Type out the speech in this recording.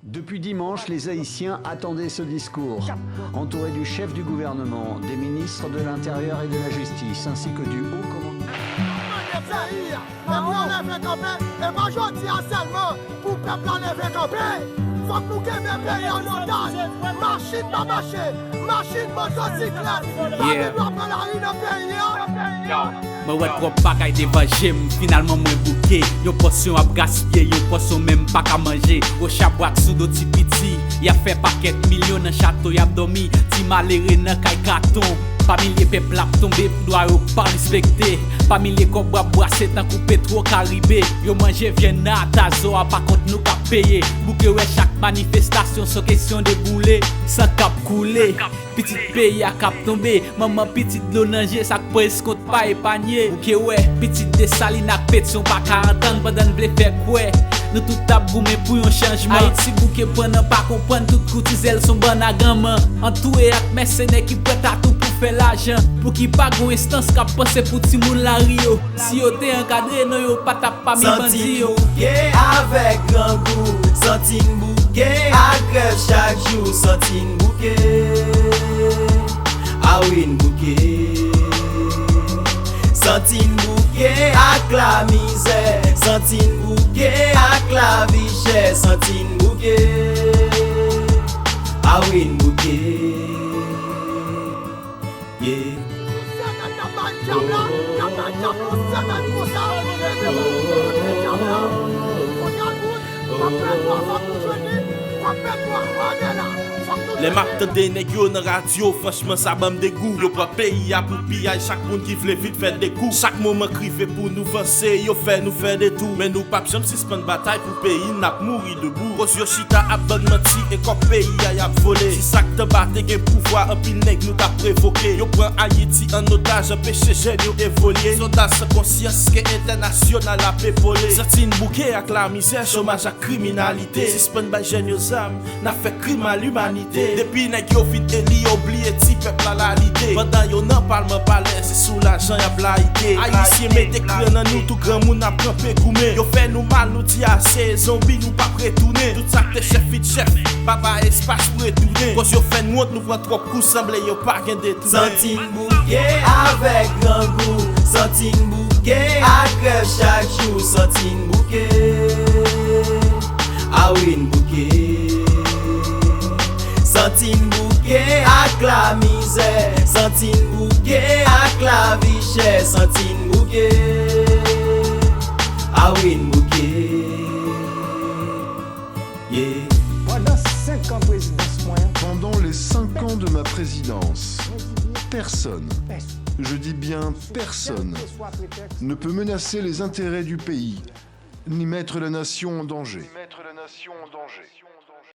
Depuis dimanche, les Haïtiens attendaient ce discours, entourés du chef du gouvernement, des ministres de l'Intérieur et de la Justice, ainsi que du haut commandement. Mwen wè trop bagay devan jem, finalman mwen bouke. Yo porsyon ap gaspye, yo porsyon menm pa ka manje. Ou chabwak sou do ti piti, ya fe paket milyon nan chateau yap domi. Ti malere nan kay katon, pamilye pepl ap tombe, pou doa yo pa respekte. Pamilye kobwa brase tan kou petro karibe. Yo manje vyen nan atazo, a pa kont nou kap peye. Bouke wè chak manifestasyon, so kesyon de boule, san kap koule. Petit pays a cap tombé, maman petit de l'eau nage, ça presse compte pas épargné. Ok ouais, petit de saline à pétion pas 40 ans pendant vle faire quoi. Nous tout tap goumé pour un changement. Haïti bouquet prendre pas comprendre toutes coutises sont bonnes à gamin. Entouré avec mercenaires qui prêtent à tout pour faire l'argent. Pour qui pas gon instance qu'a pensé pour ti moun la Rio. Si yo t'es encadré non yo pas tap pas mi bandi yo. Avec grand goût, santine bouquet, à grève chaque jour, santine bouquet. Ah oui, une bouquet. Santine bouquet avec la misère. Santine bouquet avec la vie chère. Santine bouquet. Ah oui, une bouquet. Yeah. Les maps de nèg yo nan radio, franchement ça bam dégoût. Yo prend pays à pour pillage, chaque monde qui vle vite faire des coups. Chaque moment crivé pour nous avancer, yo fait nous faire des tours. Mais nous pas jamais suspendre bataille pour pays n'a mourir debout. Cause yo chita a bon menti et comme pays a volé. Si ça te batte gen pouvoir, un pile nèg nous t'a provoqué. Yo prend Haïti en otage, empêcher jeune yo évoluer. Soldats sans conscience que international a pépolé. Certaines bouquet avec la misère, chômage à criminalité. Suspendre ba jeune yo zam, n'a fait crime à l'humanité. Depuis nèg yo fit eli oublié ti peuple à la l'idée. Pendant yo nan parlement palais, c'est sous l'argent y'a blaïté. Haïtien mette cran nan nous tout grand moun a campé goumé. Yo fait nous mal nous ti assez, zombie nous pas retourner. Tout ça que chef fit chef, papa espace pour retourner. Cause yo fait nous nous prend trop coups semblé yo pas gen détourner. Santine bouquet avec grand goût. Santine bouquet à grève chaque jour. Santine bouquet. Ah oui, une bouquet. Santine bouquet avec la misère. Santine bouquet avec la vie chère. Santine bouquet. Ah oui, une bouquet. Yeah. Pendant 5 ans présidence moyen. Pendant les 5 ans de ma présidence, personne, je dis bien personne, ne peut menacer les intérêts du pays, ni mettre la nation en danger.